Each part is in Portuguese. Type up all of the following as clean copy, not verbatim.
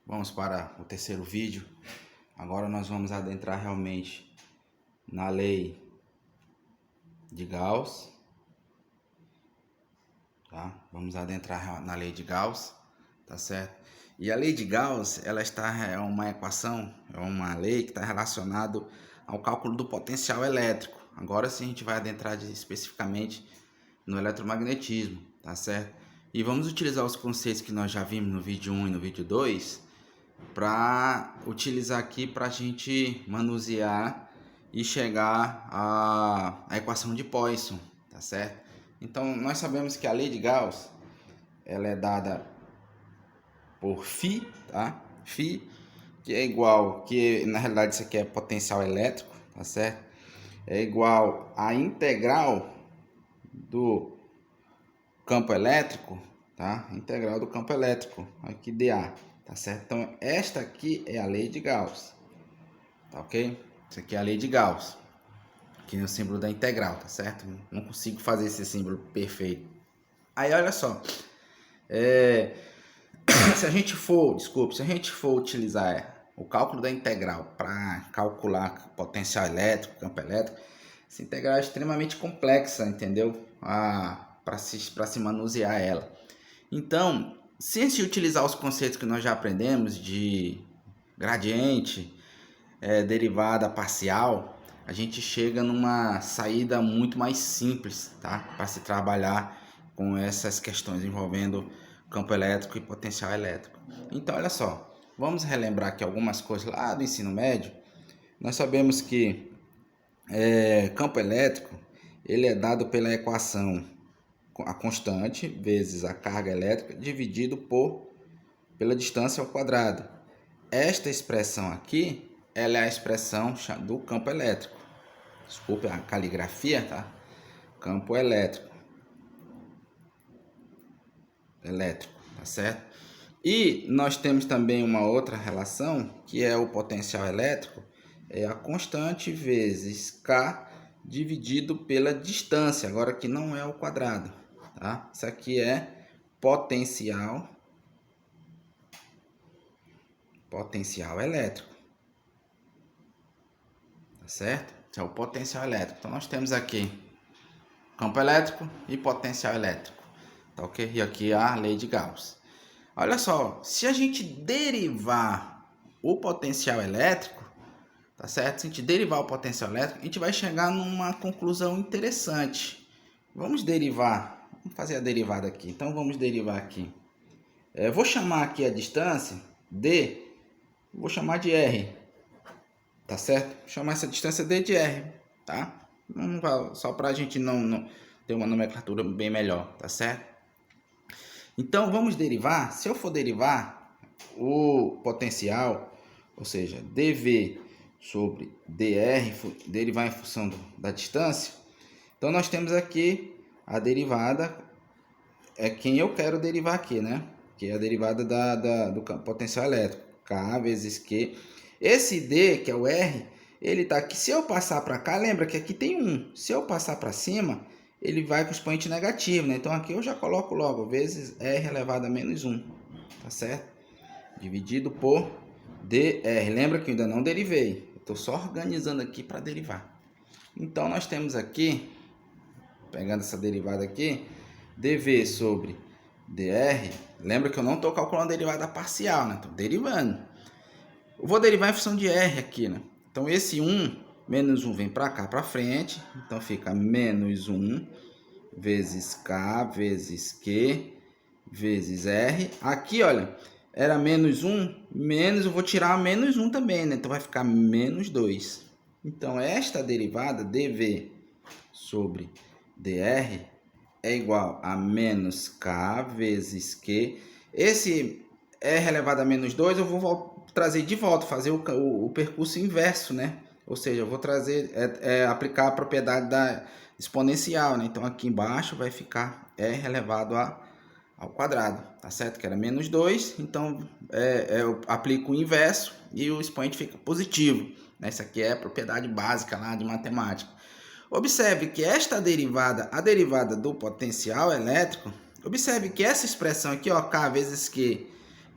Vamos para o terceiro vídeo. Agora nós vamos adentrar realmente na lei de Gauss, tá? Vamos adentrar na lei de Gauss, tá certo? E a lei de Gauss, é uma equação, é uma lei que está relacionada ao cálculo do potencial elétrico. Agora sim a gente vai adentrar especificamente no eletromagnetismo, tá certo? E vamos utilizar os conceitos que nós já vimos no vídeo 1 e no vídeo 2 para utilizar aqui para a gente manusear e chegar à equação de Poisson, tá certo? Então nós sabemos que a lei de Gauss ela é dada por φ, tá? Φ que é igual, que na realidade isso aqui é potencial elétrico, tá certo? É igual à integral do campo elétrico, tá? Integral do campo elétrico, aqui dA, tá certo? Então esta aqui é a lei de Gauss, tá ok? Isso aqui é a lei de Gauss, aqui é o símbolo da integral, tá certo? Não consigo fazer esse símbolo perfeito. Aí olha só, se a gente for utilizar o cálculo da integral para calcular potencial elétrico, campo elétrico, essa integral é extremamente complexa, entendeu? Para se manusear ela. Então, se se utilizar os conceitos que nós já aprendemos de gradiente, derivada parcial, a gente chega numa saída muito mais simples, tá? Para se trabalhar com essas questões envolvendo campo elétrico e potencial elétrico. Então, olha só, vamos relembrar aqui algumas coisas lá do ensino médio. Nós sabemos que campo elétrico ele é dado pela equação a constante vezes a carga elétrica dividido pela distância ao quadrado. Esta expressão aqui, ela é a expressão do campo elétrico. Desculpe a caligrafia, tá? Campo elétrico. Tá certo? E nós temos também uma outra relação, que é o potencial elétrico, é a constante vezes K dividido pela distância, agora que não é ao quadrado, tá? Isso aqui é potencial elétrico, tá certo? Esse é o potencial elétrico. Então nós temos aqui campo elétrico e potencial elétrico, tá ok? E aqui a lei de Gauss. Olha só, se a gente derivar o potencial elétrico, tá certo? Se a gente derivar o potencial elétrico, a gente vai chegar numa conclusão interessante. Vamos derivar, vamos fazer a derivada aqui. Então vamos derivar aqui. Vou chamar aqui a distância D, vou chamar de R, tá certo? Vou chamar essa distância D de R, tá? Só para a gente não ter uma nomenclatura bem melhor, tá certo? Então vamos derivar, se eu for derivar o potencial, ou seja, dV sobre dr, derivar em função da distância, então nós temos aqui a derivada, é quem eu quero derivar aqui, né? Que é a derivada do potencial elétrico, K vezes Q. Esse D, que é o R, ele está aqui, se eu passar para cá, lembra que aqui tem 1, se eu passar para cima, ele vai com o expoente negativo, né? Então aqui eu já coloco logo, vezes R elevado a menos 1, tá certo? Dividido por dr. Lembra que eu ainda não derivei, estou só organizando aqui para derivar. Então nós temos aqui, pegando essa derivada aqui, dV sobre dr, lembra que eu não estou calculando a derivada parcial, né? Estou derivando. Eu vou derivar em função de R aqui, né? Então esse 1, menos 1 vem para cá, para frente, então fica menos 1 vezes K vezes Q vezes R. Aqui, olha, era menos 1, menos eu vou tirar menos 1 também, né? Então vai ficar menos 2. Então esta derivada, dV sobre dr, é igual a menos K vezes Q. Esse R elevado a menos 2 eu vou trazer de volta, fazer o percurso inverso, né? Ou seja, eu vou trazer, aplicar a propriedade da exponencial, né? Então aqui embaixo vai ficar R elevado ao quadrado, tá certo? Que era menos 2, então eu aplico o inverso e o expoente fica positivo. Essa aqui é a propriedade básica lá de matemática. Observe que esta derivada, a derivada do potencial elétrico, observe que essa expressão aqui, ó, K vezes Q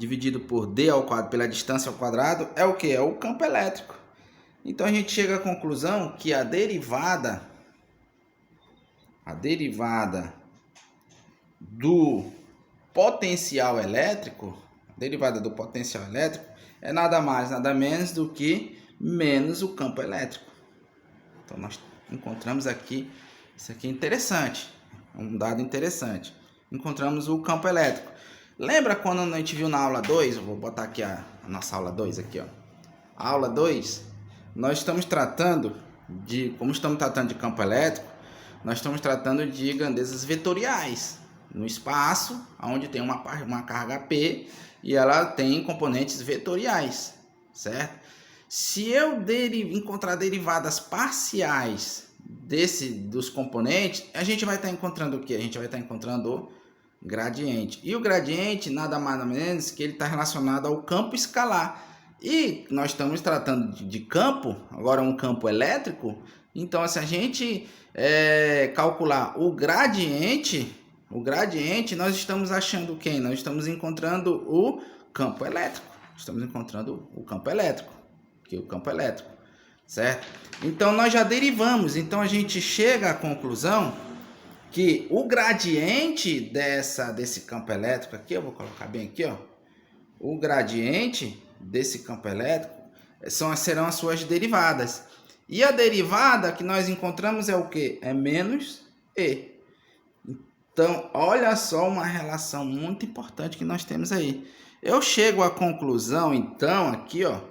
dividido por d ao quadrado pela distância ao quadrado é o que? É o campo elétrico. Então a gente chega à conclusão que a derivada do potencial elétrico, é nada mais, nada menos do que menos o campo elétrico. Então nós encontramos aqui, isso aqui é interessante, é um dado interessante. Encontramos o campo elétrico. Lembra quando a gente viu na aula 2, eu vou botar aqui a nossa aula 2 aqui, ó. A aula 2, nós estamos tratando como estamos tratando de campo elétrico, nós estamos tratando de grandezas vetoriais no espaço, onde tem uma carga P e ela tem componentes vetoriais, certo? Se eu encontrar derivadas parciais dos componentes, a gente vai estar encontrando o quê? A gente vai estar encontrando o gradiente. E o gradiente nada mais nada menos que ele está relacionado ao campo escalar. E nós estamos tratando de campo, agora um campo elétrico. Então, se a gente calcular o gradiente, nós estamos achando quem? Nós estamos encontrando o campo elétrico. Estamos encontrando o campo elétrico. Aqui o campo elétrico, certo? Então, nós já derivamos. Então, a gente chega à conclusão que o gradiente desse campo elétrico aqui, eu vou colocar bem aqui, ó. O gradiente desse campo elétrico serão as suas derivadas. E a derivada que nós encontramos é o que? É menos E. Então, olha só uma relação muito importante que nós temos aí. Eu chego à conclusão, então, aqui, ó,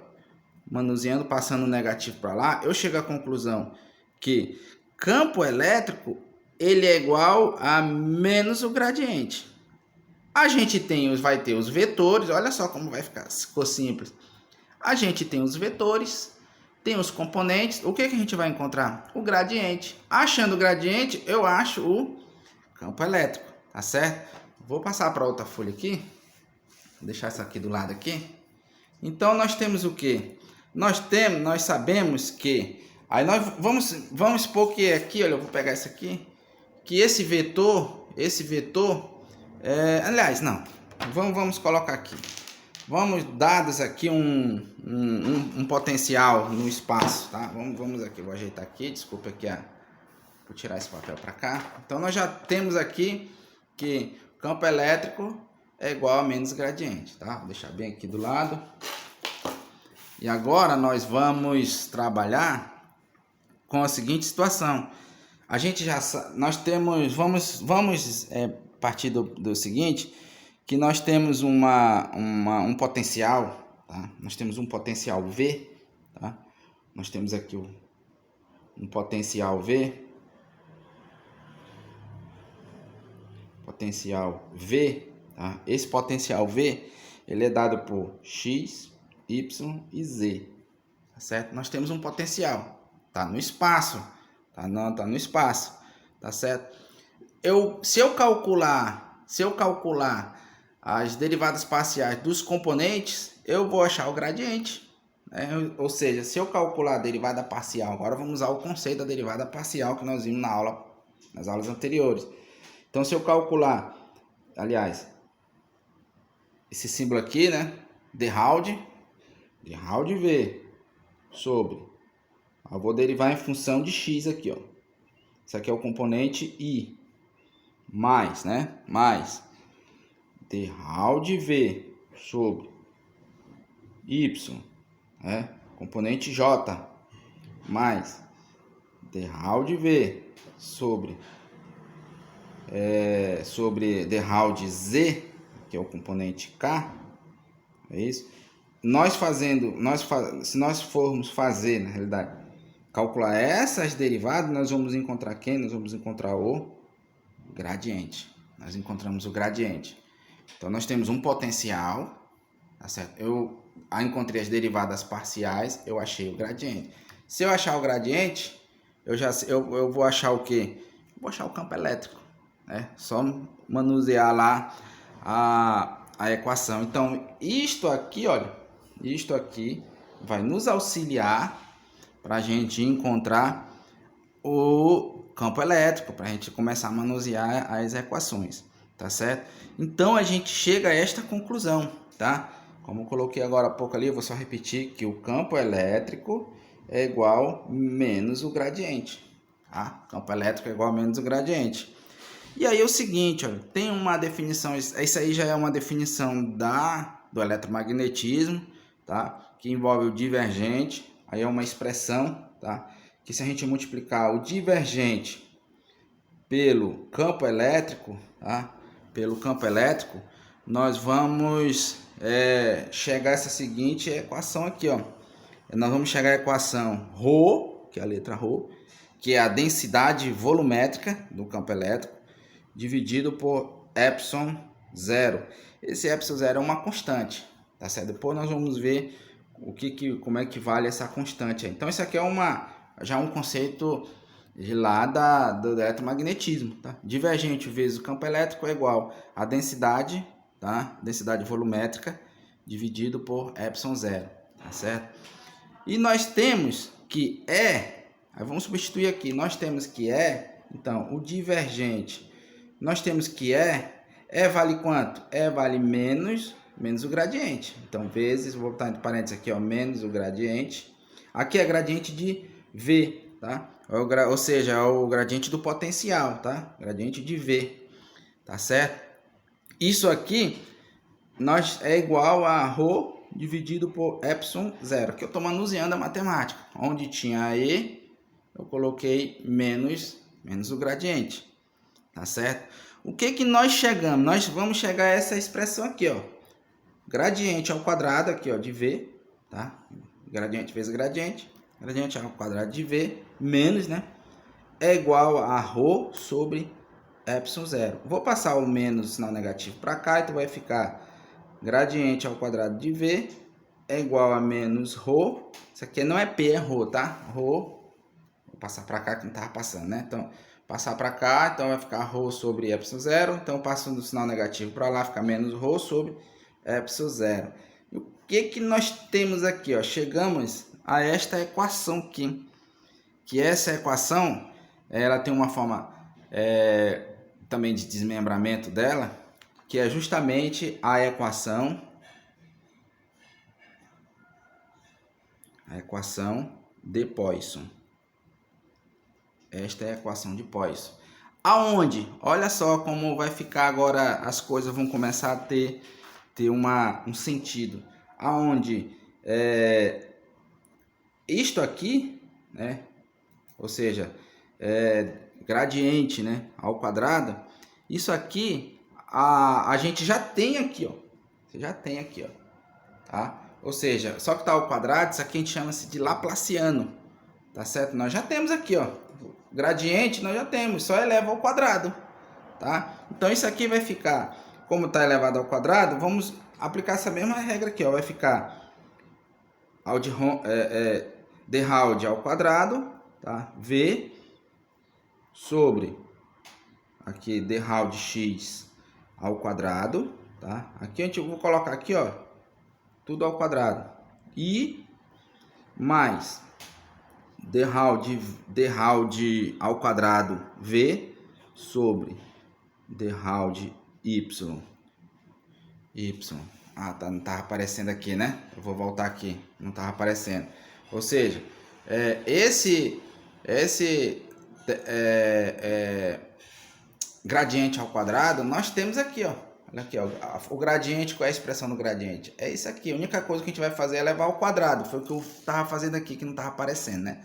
manuseando, passando o negativo para lá, eu chego à conclusão que campo elétrico, ele é igual a menos o gradiente. A gente vai ter os vetores, olha só como vai ficar, ficou simples. A gente tem os vetores, tem os componentes, o que a gente vai encontrar? O gradiente. Achando o gradiente, eu acho o campo elétrico, tá certo? Vou passar para outra folha aqui, vou deixar essa aqui do lado aqui. Então, nós temos o que? Nós sabemos que, aí nós vamos supor que aqui, olha, eu vou pegar isso aqui, que esse vetor, aliás, não, vamos colocar aqui, dados aqui um potencial no espaço, tá? Vamos aqui, vou ajeitar aqui, desculpa aqui, vou tirar esse papel para cá. Então, nós já temos aqui que o campo elétrico é igual a menos gradiente, tá? Vou deixar bem aqui do lado. E agora nós vamos trabalhar com a seguinte situação. A gente nós temos, vamos partir do seguinte, que nós temos um potencial, tá? Nós temos um potencial V, tá? Nós temos aqui um potencial V, tá? Esse potencial V, ele é dado por X, Y e Z, tá certo? Nós temos um potencial, tá no espaço, tá no espaço, tá certo? Se eu calcular as derivadas parciais dos componentes, eu vou achar o gradiente, né? Ou seja, se eu calcular a derivada parcial, agora vamos usar o conceito da derivada parcial que nós vimos nas aulas anteriores. Então, se eu calcular, aliás, esse símbolo aqui, né? de Raud V sobre, eu vou derivar em função de x aqui, ó. Isso aqui é o componente I, mais, né? Mais de Raud V sobre Y, né? Componente J, mais de Raud V sobre de Raud Z, que é o componente K, é isso? Se nós formos fazer, na realidade, calcular essas derivadas, nós vamos encontrar quem? Nós vamos encontrar o gradiente. Nós encontramos o gradiente. Então, nós temos um potencial, tá certo? Eu encontrei as derivadas parciais, eu achei o gradiente. Se eu achar o gradiente, eu vou achar o quê? Vou achar o campo elétrico, né? Só manusear lá a equação. Então, isto aqui, olha, isto aqui vai nos auxiliar para a gente encontrar o campo elétrico, para a gente começar a manusear as equações, tá certo? Então, a gente chega a esta conclusão, tá? Como eu coloquei agora há pouco ali, eu vou só repetir que o campo elétrico é igual menos o gradiente, tá? Campo elétrico é igual a menos o gradiente. E aí é o seguinte, olha, tem uma definição, isso aí já é uma definição do eletromagnetismo, tá? Que envolve o divergente, aí é uma expressão, tá? Que se a gente multiplicar o divergente pelo campo elétrico, tá? Pelo campo elétrico, nós vamos chegar a essa seguinte equação aqui, ó. Nós vamos chegar à equação ρ, que é a letra ρ, que é a densidade volumétrica do campo elétrico, dividido por epsilon zero. Esse epsilon zero é uma constante, tá certo? Depois nós vamos ver como é que vale essa constante aí. Então isso aqui é já um conceito de lá do eletromagnetismo, tá? Divergente vezes o campo elétrico é igual a densidade, tá? Densidade volumétrica dividido por epsilon zero, tá certo? E nós temos que aí vamos substituir aqui, nós temos que então o divergente, nós temos que vale quanto? Vale menos o gradiente. Então, vezes, vou botar entre parênteses aqui, ó, menos o gradiente. Aqui é gradiente de V, tá? Ou seja, é o gradiente do potencial, tá? Gradiente de V, tá certo? Isso aqui é igual a ρ dividido por epsilon zero, que eu estou manuseando a matemática. Onde tinha E, eu coloquei menos o gradiente, tá certo? O que nós chegamos? Nós vamos chegar a essa expressão aqui, ó. Gradiente ao quadrado aqui, ó, de V, tá? Gradiente vezes gradiente ao quadrado de V, menos, né? É igual a ρ sobre epsilon zero. Vou passar o menos, sinal negativo, para cá, então vai ficar gradiente ao quadrado de V é igual a menos ρ. Isso aqui não é P, é ρ, tá? Ρ. Vou passar para cá que não estava passando, né? Então, passar para cá, então vai ficar ρ sobre epsilon zero. Então, passando o sinal negativo para lá, fica menos ρ sobre epsilon zero. E o que nós temos aqui, ó? Chegamos a esta equação aqui. Que essa equação, ela tem uma forma também de desmembramento dela, que é justamente a equação de Poisson. Esta é a equação de Poisson. Aonde? Olha só como vai ficar agora, as coisas vão começar a ter um sentido. Aonde isto aqui, né? Ou seja, gradiente, né, ao quadrado, isso aqui a gente já tem aqui, ó. Você já tem aqui, ó, tá? Ou seja, só que tá ao quadrado, isso aqui a gente chama-se de Laplaciano, tá certo? Nós já temos aqui, ó, gradiente nós já temos, só eleva ao quadrado, tá? Então isso aqui vai ficar, como tá elevado ao quadrado, vamos aplicar essa mesma regra aqui, ó, vai ficar d Raud ao quadrado, tá? V sobre aqui d Raud x ao quadrado, tá? Aqui eu vou colocar aqui, ó, tudo ao quadrado, e mais d Raud ao quadrado V sobre d Raud y. Tá, não estava aparecendo aqui, né? Eu vou voltar aqui, não estava aparecendo. Ou seja, esse gradiente ao quadrado, nós temos aqui, ó. Olha aqui, ó, o gradiente, qual é a expressão do gradiente? É isso aqui, a única coisa que a gente vai fazer é levar ao quadrado. Foi o que eu estava fazendo aqui, que não estava aparecendo, né?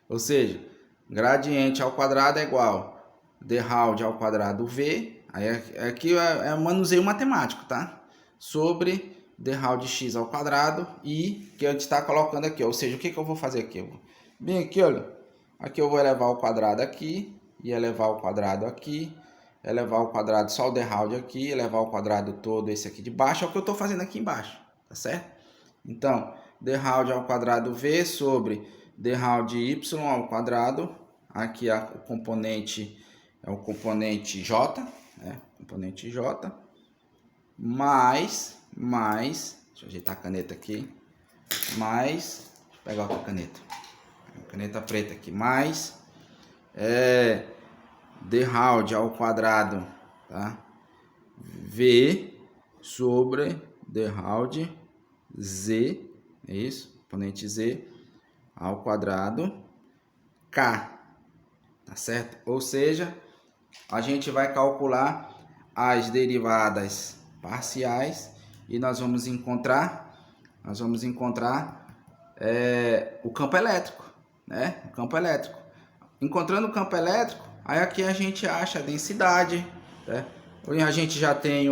Ou seja, gradiente ao quadrado é igual d Raud ao quadrado V, aí aqui é manuseio matemático, tá? Sobre d Raud x ao quadrado e que a gente está colocando aqui, ó. Ou seja, o que eu vou fazer aqui? Bem aqui, olha, aqui eu vou elevar ao quadrado aqui, e elevar ao quadrado aqui, elevar ao quadrado só o d Raud aqui, elevar ao quadrado todo esse aqui de baixo, é o que eu estou fazendo aqui embaixo, tá certo? Então, d Raud ao quadrado V sobre d Raud y ao quadrado, aqui o componente é o componente j, né? Componente j, mais, deixa eu ajeitar a caneta aqui, mais, deixa eu pegar outra caneta, caneta preta aqui, mais d Raud ao quadrado, tá? V sobre de Raud Z, é isso, expoente Z ao quadrado K, tá certo? Ou seja, a gente vai calcular as derivadas parciais e nós vamos encontrar o campo elétrico, né? O campo elétrico. Encontrando o campo elétrico, aí aqui a gente acha a densidade, né? A gente já tem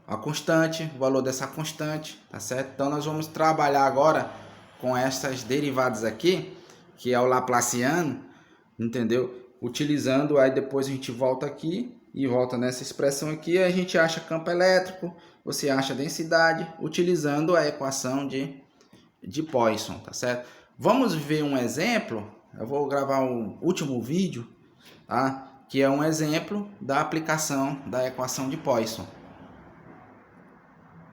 a constante, o valor dessa constante, tá certo? Então nós vamos trabalhar agora com essas derivadas aqui, que é o Laplaciano, entendeu? Utilizando, aí depois a gente volta aqui e volta nessa expressão aqui, a gente acha campo elétrico, você acha densidade, utilizando a equação de Poisson, tá certo? Vamos ver um exemplo, eu vou gravar o último vídeo, tá? Que é um exemplo da aplicação da equação de Poisson.